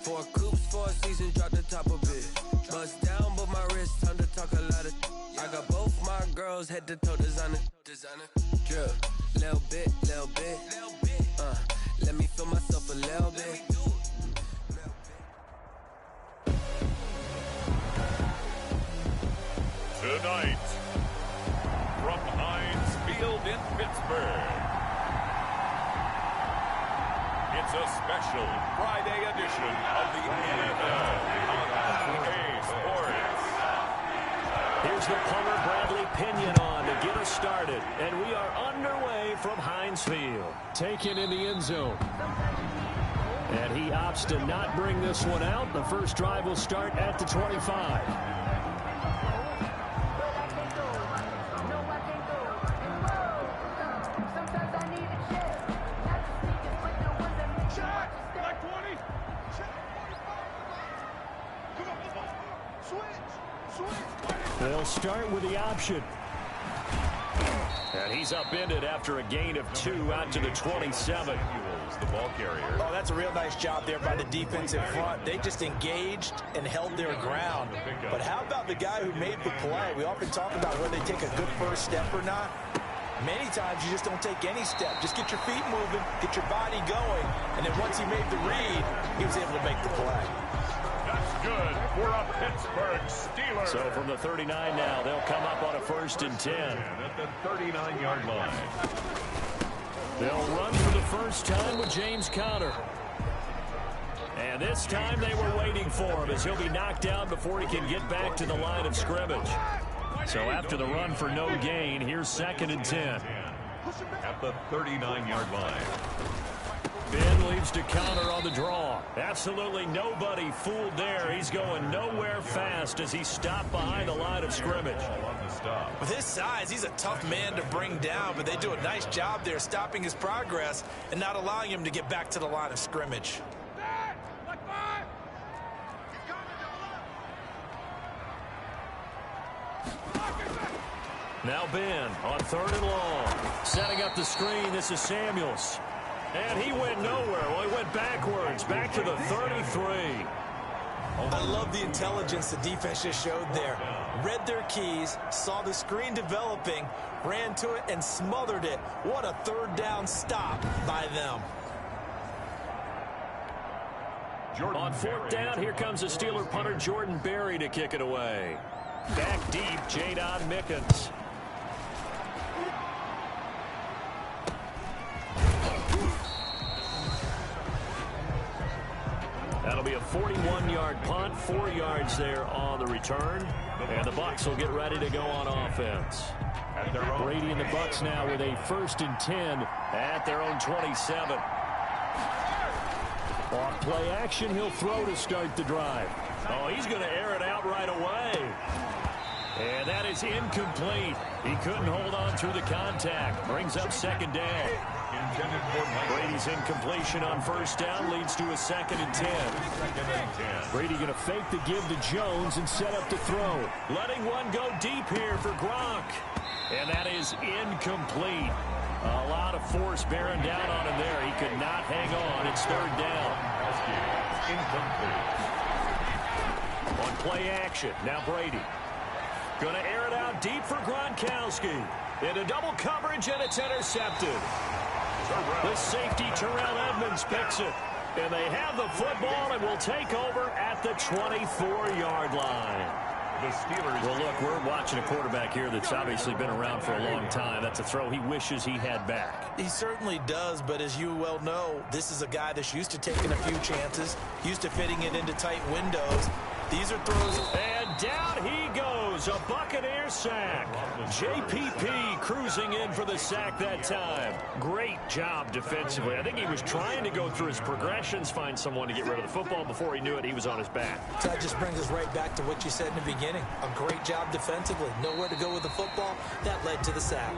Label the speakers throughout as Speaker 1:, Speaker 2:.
Speaker 1: Four coops, 4 seasons, drop the top of it. Bust down, but my wrist, time to talk a lot of. I got both my girls, head to toe designer. Drip, little bit. Let me feel myself a little bit.
Speaker 2: Tonight, from Heinz Field in Pittsburgh, it's a special Friday edition of the NFL on EA Sports.
Speaker 3: Here's the punter, Bradley Pinion, on to get us started. And we are underway from Heinz Field. Taken in the end zone. And he opts to not bring this one out. The first drive will start at the 25. They'll start with the option. And he's upended after a gain of 2 out to the 27.
Speaker 2: The ball carrier.
Speaker 4: Oh, that's a real nice job there by the defense in front. They just engaged and held their ground. But how about the guy who made the play? We often talk about whether they take a good first step or not. Many times you just don't take any step. Just get your feet moving, get your body going, and then once he made the read, he was able to make the play.
Speaker 2: That's good for a Pittsburgh Steelers.
Speaker 3: So from the 39 now, they'll come up on a 1st and 10.
Speaker 2: At the 39-yard line.
Speaker 3: They'll run for the first time with James Conner. And this time they were waiting for him as he'll be knocked down before he can get back to the line of scrimmage. So after the run for no gain, here's 2nd and 10.
Speaker 2: At the 39-yard line.
Speaker 3: Ben leaves to Conner on the draw. Absolutely nobody fooled there. He's going nowhere fast as he stopped behind the line of scrimmage.
Speaker 4: With his size, he's a tough man to bring down, but they do a nice job there stopping his progress and not allowing him to get back to the line of scrimmage.
Speaker 3: Now Ben on 3rd and long. Setting up the screen, this is Samuels. And he went nowhere. Well, he went backwards, back to the 33.
Speaker 4: I love the intelligence the defense just showed there. Read their keys, saw the screen developing, ran to it, and smothered it. What a 3rd down stop by them.
Speaker 3: On 4th down, here comes the Steeler punter Jordan Berry to kick it away. Back deep, Jadon Mickens. That'll be a 41-yard punt, 4 yards there on the return. And the Bucs will get ready to go on offense. Brady and the Bucs now with a 1st and 10 at their own 27. Off play action, he'll throw to start the drive. Oh, he's going to air it out right away. And that is incomplete. He couldn't hold on through the contact. Brings up 2nd down. Brady's incompletion on 1st down leads to a 2nd and 10. Brady going to fake the give to Jones and set up to throw. Letting one go deep here for Gronk. And that is incomplete. A lot of force bearing down on him there. He could not hang on. It's 3rd down. Incomplete. On play action, now Brady. Going to air it out deep for Gronkowski. Into double coverage, and it's intercepted. The safety, Terrell Edmonds, picks it. And they have the football and will take over at the 24-yard line.
Speaker 2: The Steelers.
Speaker 3: Well, look, we're watching a quarterback here that's obviously been around for a long time. That's a throw he wishes he had back.
Speaker 4: He certainly does, but as you well know, this is a guy that's used to taking a few chances, used to fitting it into tight windows. These are throws.
Speaker 3: And down he goes. A Buccaneer sack. JPP cruising in for the sack that time. Great job defensively. I think he was trying to go through his progressions, find someone to get rid of the football. Before he knew it, he was on his back.
Speaker 4: That just brings us right back to what you said in the beginning. A great job defensively. Nowhere to go with the football. That led to the sack.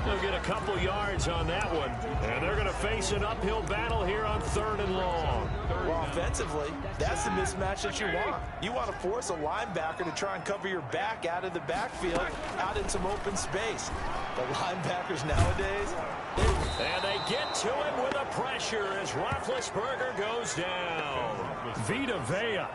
Speaker 3: They'll get a couple yards on that one. And they're going to face an uphill battle here on 3rd and long.
Speaker 4: Well, offensively, that's the mismatch that you want. You want to force a linebacker to try and cover your back out of the backfield, out in some open space. The linebackers nowadays,
Speaker 3: and they get to him with a pressure as Roethlisberger goes down. Vita Vea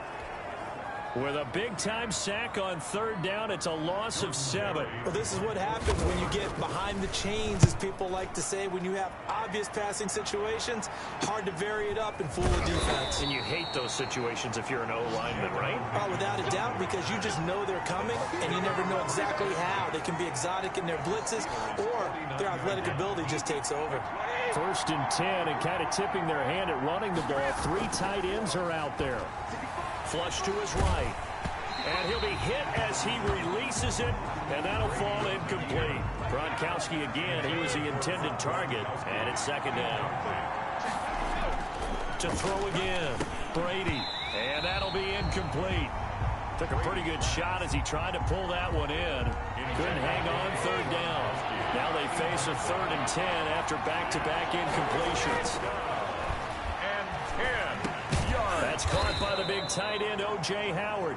Speaker 3: with a big-time sack on third down. It's a loss of 7.
Speaker 4: Well, this is what happens when you get behind the chains, as people like to say. When you have obvious passing situations, hard to vary it up and fool the defense.
Speaker 3: And you hate those situations if you're an O-lineman, right?
Speaker 4: Oh, without a doubt, because you just know they're coming, and you never know exactly how. They can be exotic in their blitzes, or their athletic ability just takes over.
Speaker 3: 1st and 10, and kind of tipping their hand at running the ball. 3 tight ends are out there. Flush to his right. And he'll be hit as he releases it, and that'll fall incomplete. Gronkowski again, he was the intended target, and it's 2nd down. To throw again, Brady, and that'll be incomplete. Took a pretty good shot as he tried to pull that one in. Couldn't hang on 3rd down. Now they face a 3rd and 10 after back-to-back incompletions.
Speaker 2: And 10 yards.
Speaker 3: That's caught by the big tight end, O.J. Howard.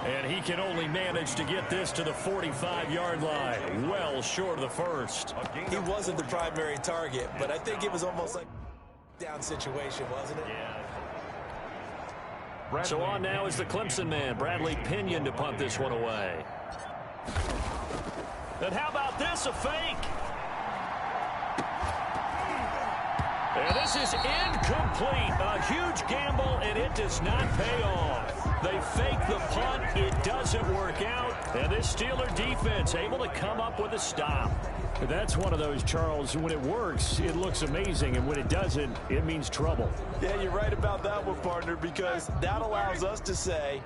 Speaker 3: And he can only manage to get this to the 45-yard line, well short of the first.
Speaker 4: He wasn't the primary target, but I think it was almost like a down situation, wasn't it?
Speaker 3: Yeah. So on now is the Clemson man, Bradley Pinion, to punt this one away. And how about this, a fake? And this is incomplete. A huge gamble, and it does not pay off. They fake the punt. It doesn't work out. And this Steeler defense able to come up with a stop. That's one of those, Charles, when it works, it looks amazing. And when it doesn't, it means trouble.
Speaker 4: Yeah, you're right about that one, partner, because that allows us to say,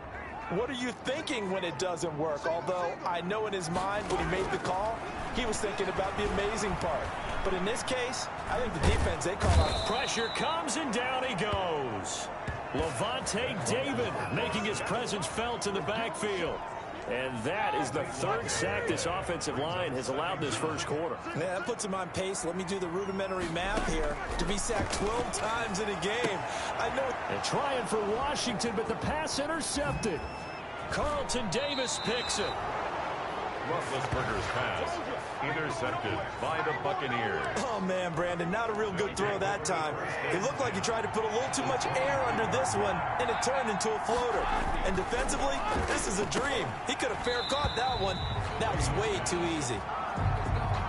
Speaker 4: what are you thinking when it doesn't work? Although I know in his mind when he made the call, he was thinking about the amazing part. But in this case, I think the defense, they call out.
Speaker 3: Pressure comes, and down he goes. Levante David making his presence felt in the backfield. And that is the 3rd sack this offensive line has allowed this first quarter.
Speaker 4: Man, that puts him on pace. Let me do the rudimentary math here. To be sacked 12 times in a game. I know.
Speaker 3: And trying for Washington, but the pass intercepted. Carlton Davis picks it.
Speaker 2: Roethlisberger's pass intercepted by the Buccaneers.
Speaker 4: Oh, man, Brandon, not a real good throw that time. It looked like he tried to put a little too much air under this one, and it turned into a floater. And defensively, this is a dream. He could have fair caught that one. That was way too easy.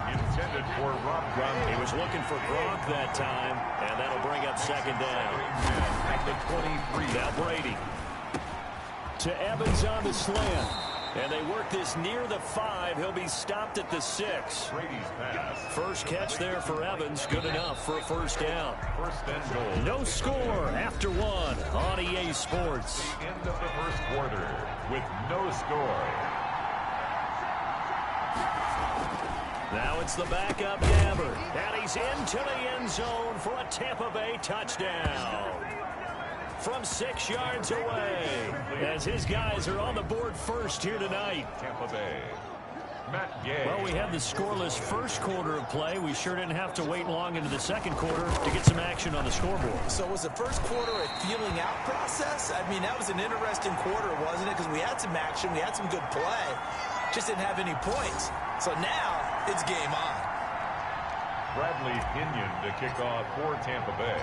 Speaker 2: Intended for Rob Gronk.
Speaker 3: He was looking for Gronk that time, and that'll bring up 2nd down.
Speaker 2: At the 23.
Speaker 3: Now Brady. To Evans on the slant. And they work this near the 5. He'll be stopped at the 6.
Speaker 2: Brady's pass.
Speaker 3: First catch there for Evans. Good enough for a 1st down.
Speaker 2: 1st and goal.
Speaker 3: No score after 1 on EA Sports.
Speaker 2: End of the 1st quarter with no score.
Speaker 3: Now it's the backup Gabbard. And he's into the end zone for a Tampa Bay touchdown. From 6 yards away, as his guys are on the board first here tonight.
Speaker 2: Tampa Bay. Matt Gay.
Speaker 3: Well, we had the scoreless first quarter of play. We sure didn't have to wait long into the 2nd quarter to get some action on the scoreboard.
Speaker 4: So was the first quarter a feeling out process? I mean, that was an interesting quarter, wasn't it? Because we had some action, we had some good play, just didn't have any points. So now it's game on.
Speaker 2: Bradley Pinion to kick off for Tampa Bay.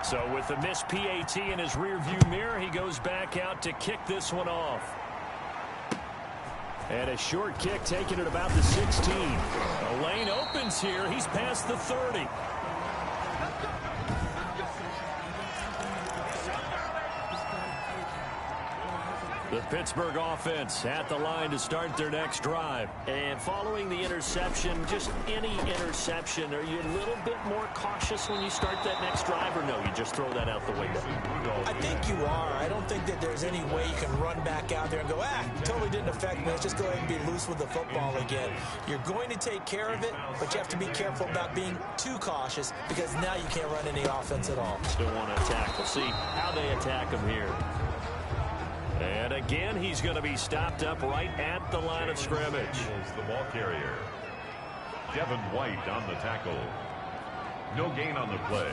Speaker 3: So with the missed PAT in his rearview mirror, he goes back out to kick this one off. And a short kick taken at about the 16. A lane opens here. He's past the 30. The Pittsburgh offense at the line to start their next drive. And following the interception, just any interception, are you a little bit more cautious when you start that next drive, or no, you just throw that out the window?
Speaker 4: I think you are. I don't think that there's any way you can run back out there and go, totally didn't affect me. Let's just go ahead and be loose with the football again. You're going to take care of it, but you have to be careful about being too cautious because now you can't run any offense at all.
Speaker 3: Still want to attack. We'll see how they attack him here. And again, he's going to be stopped up right at the line of scrimmage.
Speaker 2: The ball carrier. Devin White on the tackle. No gain on the play.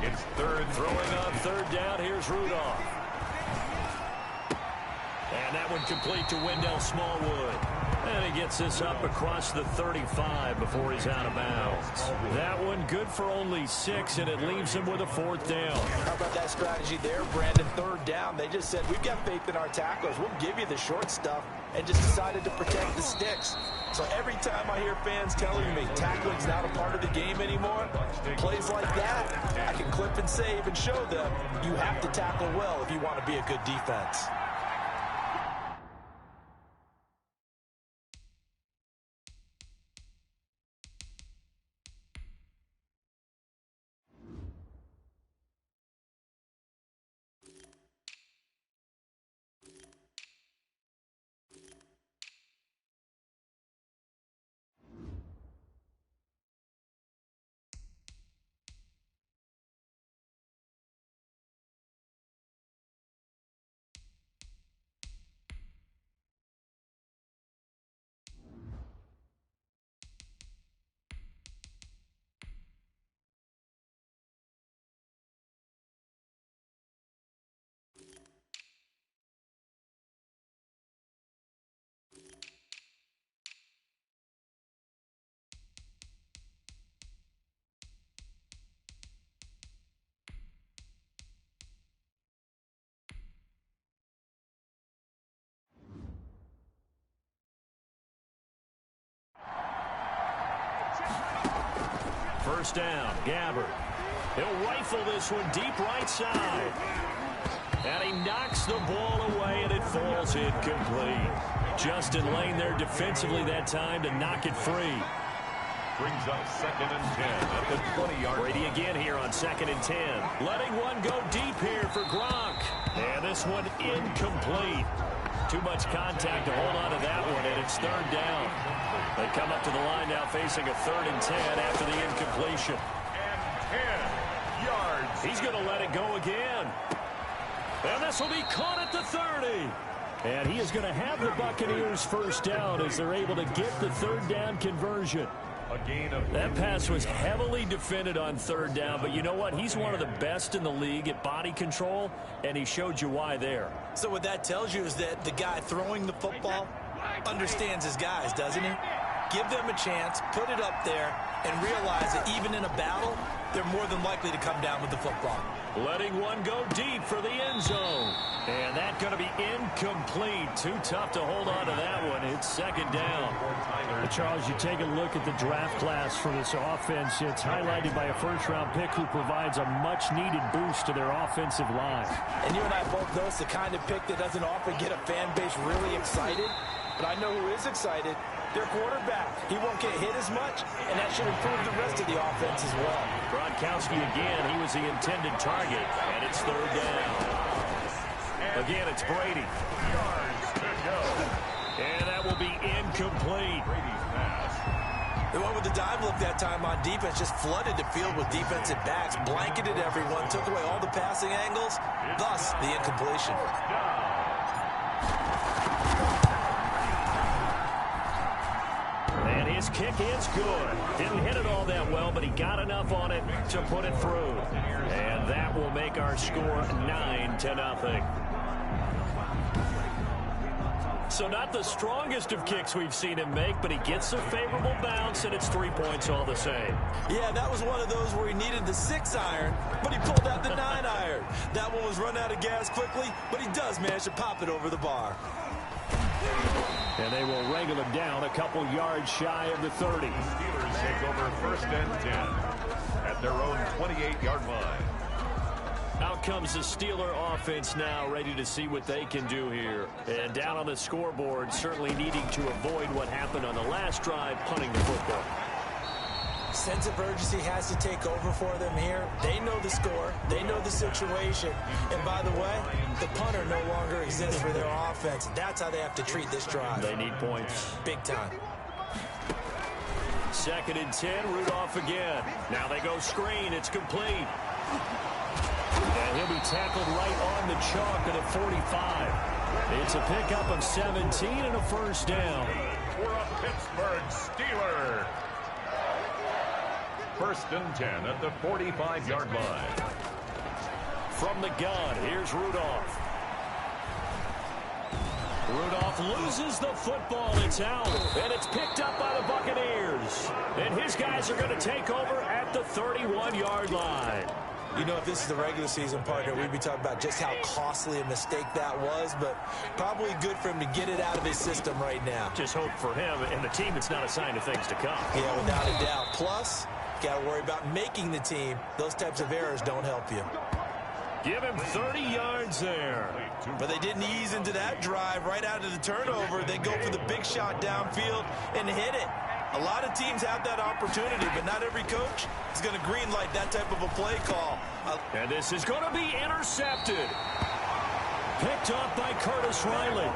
Speaker 2: It's third.
Speaker 3: Throwing on third down, here's Rudolph. And that one complete to Wendell Smallwood. And he gets this up across the 35 before he's out of bounds. That one good for only 6, and it leaves him with a 4th down.
Speaker 4: How about that strategy there, Brandon? Third down. They just said, we've got faith in our tacklers. We'll give you the short stuff, and just decided to protect the sticks. So every time I hear fans telling me tackling's not a part of the game anymore, plays like that, I can clip and save and show them you have to tackle well if you want to be a good defense.
Speaker 3: First down, Gabbard. He'll rifle this one deep right side. And he knocks the ball away, and it falls incomplete. Justin Lane there defensively that time to knock it free.
Speaker 2: Brings up 2nd and 10 at the 20-yard line.
Speaker 3: Brady again here on 2nd and 10. Letting one go deep here for Gronk. And this one incomplete. Too much contact to hold on to that one, and it's 3rd down. They come up to the line now facing a 3rd and 10 after the incompletion.
Speaker 2: And 10 yards.
Speaker 3: He's going to let it go again. And this will be caught at the 30. And he is going to have the Buccaneers first down as they're able to get the 3rd down conversion.
Speaker 2: A gain of
Speaker 3: that pass was heavily defended on 3rd down, but you know what? He's one of the best in the league at body control, and he showed you why there.
Speaker 4: So what that tells you is that the guy throwing the football understands his guys, doesn't he? Give them a chance, put it up there, and realize that even in a battle, they're more than likely to come down with the football.
Speaker 3: Letting one go deep for the end zone. And that's going to be incomplete. Too tough to hold on to that one. It's 2nd down.
Speaker 5: Charles, you take a look at the draft class for this offense. It's highlighted by a first-round pick who provides a much-needed boost to their offensive line.
Speaker 4: And you and I both know it's the kind of pick that doesn't often get a fan base really excited. But I know who is excited. Their quarterback. He won't get hit as much, and that should improve the rest of the offense as well.
Speaker 3: Gronkowski again. He was the intended target, and it's 3rd down. Again, it's Brady. And that will be incomplete.
Speaker 4: The one with the dive look that time on defense just flooded the field with defensive backs, blanketed everyone, took away all the passing angles, thus the incompletion.
Speaker 3: And his kick is good. Didn't hit it all that well, but he got enough on it to put it through. And that will make our score 9-0. So not the strongest of kicks we've seen him make, but he gets a favorable bounce, and it's 3 points all the same.
Speaker 4: Yeah, that was one of those where he needed the 6-iron, but he pulled out the 9-iron. That one was run out of gas quickly, but he does manage to pop it over the bar.
Speaker 3: And they will wrangle him down a couple yards shy of the 30.
Speaker 2: Steelers take over 1st and 10 at their own 28-yard line.
Speaker 3: Out comes the Steeler offense now, ready to see what they can do here. And down on the scoreboard, certainly needing to avoid what happened on the last drive, punting the football.
Speaker 4: Sense of urgency has to take over for them here. They know the score. They know the situation. And by the way, the punter no longer exists for their offense. That's how they have to treat this drive.
Speaker 3: They need points.
Speaker 4: Big time.
Speaker 3: 2nd and 10, Rudolph again. Now they go screen. It's complete. And he'll be tackled right on the chalk at the 45. It's a pickup of 17 and a first down.
Speaker 2: For a Pittsburgh Steeler. First and 10 at the 45-yard line.
Speaker 3: From the gun, here's Rudolph. Rudolph loses the football. It's out, and it's picked up by the Buccaneers. And his guys are going to take over at the 31-yard line.
Speaker 4: You know, if this is the regular season, partner, we'd be talking about just how costly a mistake that was, but probably good for him to get it out of his system right now.
Speaker 3: Just hope for him and the team it's not a sign of things to come.
Speaker 4: Yeah, without a doubt. Plus, got to worry about making the team. Those types of errors don't help you.
Speaker 3: Give him 30 yards there.
Speaker 4: But they didn't ease into that drive right out of the turnover. They go for the big shot downfield and hit it. A lot of teams have that opportunity, but not every coach is going to greenlight that type of a play call.
Speaker 3: And this is going to be intercepted. Picked up by Curtis Riley.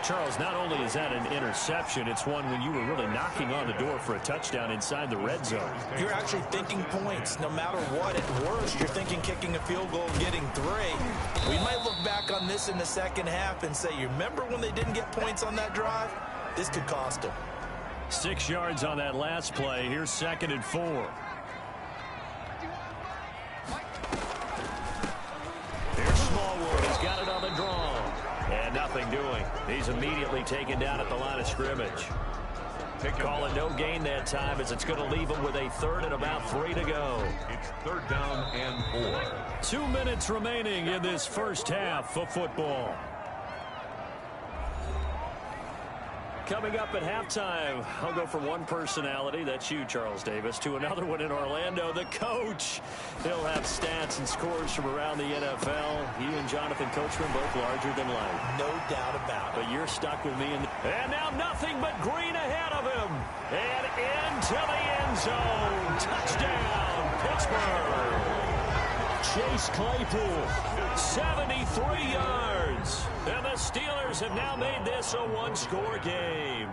Speaker 3: Charles, not only is that an interception, it's one when you were really knocking on the door for a touchdown inside the red zone.
Speaker 4: You're actually thinking points. No matter what, at worst, you're thinking kicking a field goal and getting 3. We might look back on this in the second half and say, you remember when they didn't get points on that drive? This could cost them.
Speaker 3: 6 yards on that last play. Here's 2nd and 4. Here's Smallwood. He's got it on the draw. And nothing doing. He's immediately taken down at the line of scrimmage. Call it no gain that time as it's going to leave him with a 3rd and about 3 to go.
Speaker 2: It's 3rd down and 4.
Speaker 3: 2 minutes remaining in this first half of football. Coming up at halftime, I'll go from one personality, that's you, Charles Davis, to another one in Orlando, the coach. He'll have stats and scores from around the NFL. You and Jonathan Coachman both larger than life.
Speaker 4: No doubt about it.
Speaker 3: But you're stuck with me. And now nothing but green ahead of him. And into the end zone. Touchdown, Pittsburgh. Chase Claypool, 73 yards. And the Steelers have now made this a one-score game.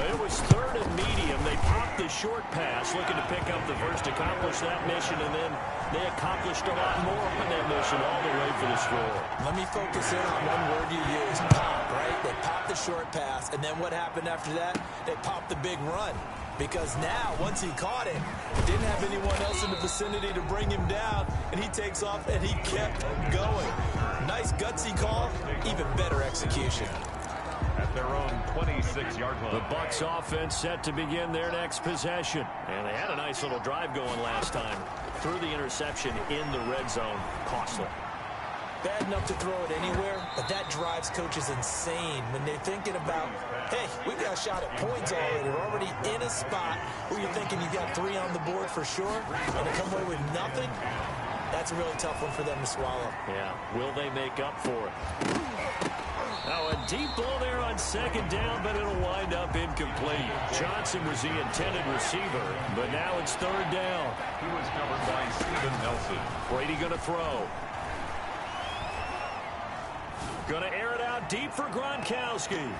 Speaker 3: It was 3rd and medium. They popped the short pass, looking to pick up the first, accomplish that mission, and then they accomplished a lot more on that mission all the way for the score.
Speaker 4: Let me focus in on one word you used, pop, right? They popped the short pass, and then what happened after that? They popped the big run. Because now, once he caught it, didn't have anyone else in the vicinity to bring him down, and he takes off, and he kept going. Nice gutsy call, even better execution.
Speaker 2: At their own 26-yard line.
Speaker 3: The Bucs offense set to begin their next possession. And they had a nice little drive going last time. Threw the interception in the red zone. Costly.
Speaker 4: Bad enough to throw it anywhere, but that drives coaches insane when they're thinking about, hey, we've got a shot at points already. We're already in a spot where you're thinking you've got 3 on the board for sure, and to come away with nothing, that's a really tough one for them to swallow.
Speaker 3: Yeah, will they make up for it? Now a deep ball there on 2nd down, but it'll wind up incomplete. Johnson was the intended receiver, but now it's 3rd down.
Speaker 2: He was covered by Steven Nelson.
Speaker 3: Brady going to throw. Going to air it out deep for Gronkowski.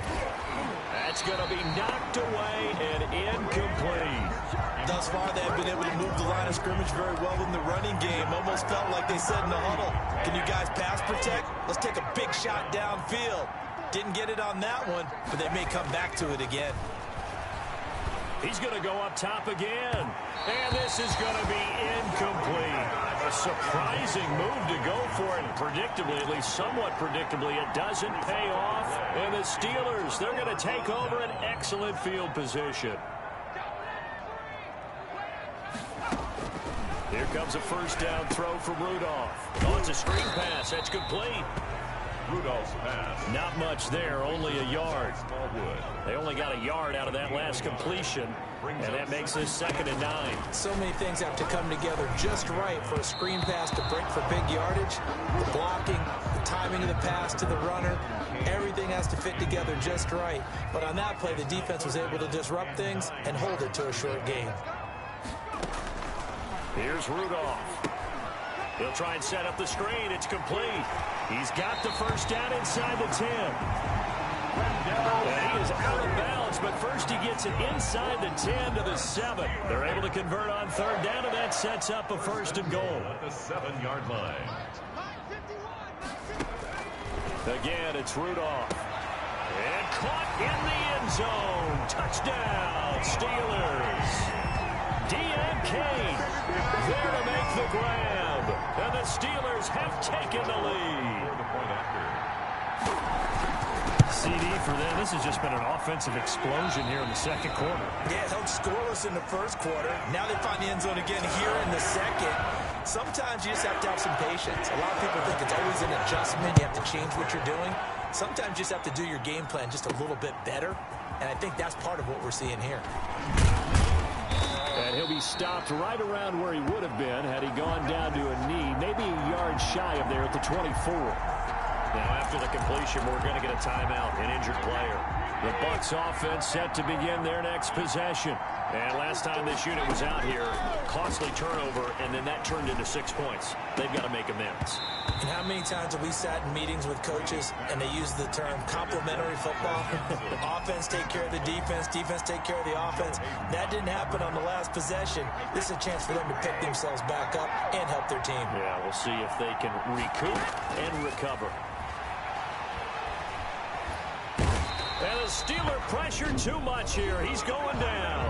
Speaker 3: That's going to be knocked away and incomplete.
Speaker 4: Thus far, they have been able to move the line of scrimmage very well in the running game. Almost felt like they said in the huddle, can you guys pass protect? Let's take a big shot downfield. Didn't get it on that one, but they may come back to it again.
Speaker 3: He's going to go up top again. And this is going to be incomplete. A surprising move to go for it. Predictably, at least somewhat predictably, it doesn't pay off. And the Steelers, they're going to take over an excellent field position. Here comes a 1st down throw from Rudolph. Oh, it's a screen pass. That's complete.
Speaker 2: Rudolph's pass.
Speaker 3: Not much there, only a yard. They only got a yard out of that last completion, and that makes this 2nd and 9.
Speaker 4: So many things have to come together just right for a screen pass to break for big yardage. The blocking, the timing of the pass to the runner, everything has to fit together just right. But on that play, the defense was able to disrupt things and hold it to a short gain.
Speaker 3: Here's Rudolph. He'll try and set up the screen. It's complete. He's got the 1st down inside the 10. And he is out of bounds, but first he gets it inside the 10 to the 7. They're able to convert on 3rd down, and that sets up a 1st and goal.
Speaker 2: At the 7-yard line.
Speaker 3: Again, it's Rudolph. And caught in the end zone. Touchdown, Steelers. Deon Cain there to make the grab. And the Steelers have taken the lead. CD for them. This has just been an offensive explosion here in the second quarter.
Speaker 4: Yeah, held scoreless in the first quarter. Now they find the end zone again here in the second. Sometimes you just have to have some patience. A lot of people think it's always an adjustment. You have to change what you're doing. Sometimes you just have to do your game plan just a little bit better. And I think that's part of what we're seeing here.
Speaker 5: And he'll be stopped right around where he would have been had he gone down to a knee, maybe a yard shy of there at the 24.
Speaker 3: Now after the completion, we're going to get a timeout, an injured player. The Bucs offense set to begin their next possession. And last time this unit was out here, costly turnover, and then that turned into 6 points. They've got to make amends.
Speaker 4: And how many times have we sat in meetings with coaches and they use the term complementary football? Offense take care of the defense, defense take care of the offense. That didn't happen on the last possession. This is a chance for them to pick themselves back up and help their team.
Speaker 3: Yeah, we'll see if they can recoup and recover. And the Steeler pressure too much here. He's going down.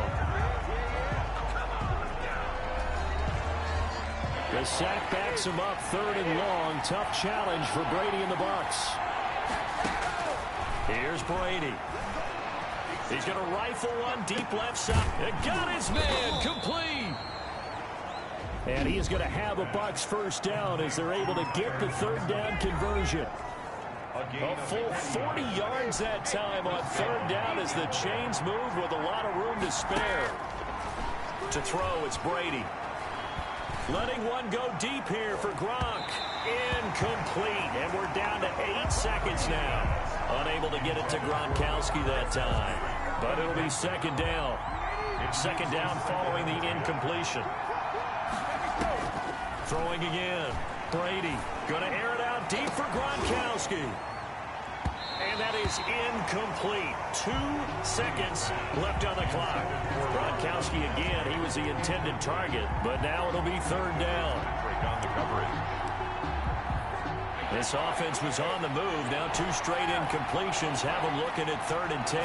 Speaker 5: The sack backs him up, 3rd and long. Tough challenge for Brady and the Bucs.
Speaker 3: Here's Brady. He's going to rifle one deep left side. And got his man complete.
Speaker 5: And he is going to have a Bucs first down as they're able to get the 3rd down conversion.
Speaker 3: A full 40 yards that time on 3rd down as the chains move with a lot of room to spare. To throw, it's Brady. Letting one go deep here for Gronk. Incomplete. And we're down to 8 seconds now. Unable to get it to Gronkowski that time. But it'll be 2nd down. 2nd down following the incompletion. Throwing again. Brady going to air it out deep for Gronkowski. And that is incomplete. 2 seconds left on the clock. Gronkowski again, he was the intended target, but now it'll be 3rd down. This offense was on the move. Now 2 straight incompletions have them looking at 3rd and 10.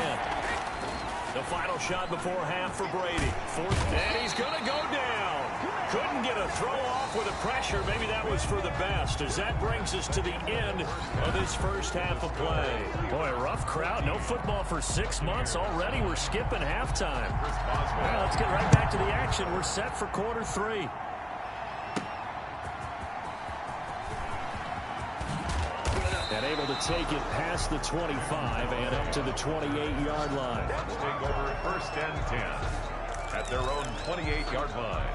Speaker 3: The final shot before half for Brady. 4th, and he's going to go down. Couldn't get a throw off with the pressure. Maybe that was for the best, as that brings us to the end of this first half of play.
Speaker 5: Boy, a rough crowd. No football for 6 months already. We're skipping halftime. Well, let's get right back to the action. We're set for quarter 3. And able to take it past the 25 and up to the 28-yard line.
Speaker 2: Take over 1st and 10 at their own 28-yard line.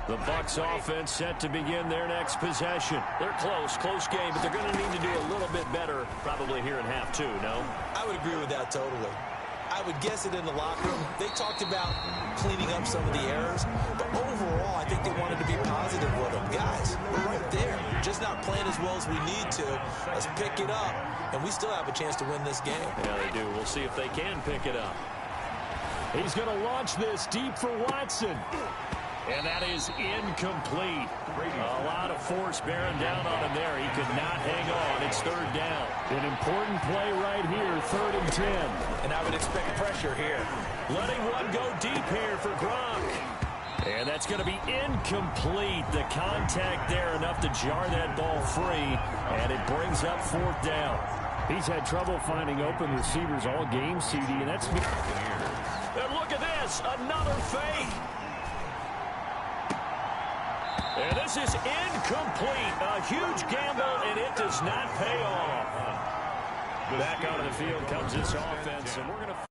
Speaker 3: The Bucs offense set to begin their next possession. They're close game, but they're going to need to do a little bit better probably here in half 2, no?
Speaker 4: I would agree with that totally. I would guess it in the locker room. They talked about cleaning up some of the errors, but overall, I think they wanted to be positive with them. Guys, we're right there. Just not playing as well as we need to. Let's pick it up, and we still have a chance to win this game.
Speaker 3: Yeah, they do. We'll see if they can pick it up.
Speaker 5: He's going to launch this deep for Watson.
Speaker 3: And that is incomplete. A lot of force bearing down on him there. He could not hang on. It's 3rd down.
Speaker 5: An important play right here, 3rd and 10.
Speaker 4: And I would expect pressure here.
Speaker 3: Letting one go deep here for Gronk. And that's going to be incomplete. The contact there enough to jar that ball free. And it brings up 4th down.
Speaker 5: He's had trouble finding open receivers all game, CD, and that's...
Speaker 3: And look at this. Another fake. And this is incomplete. A huge gamble, and it does not pay off. Back out of the field comes this offense, and we're going to...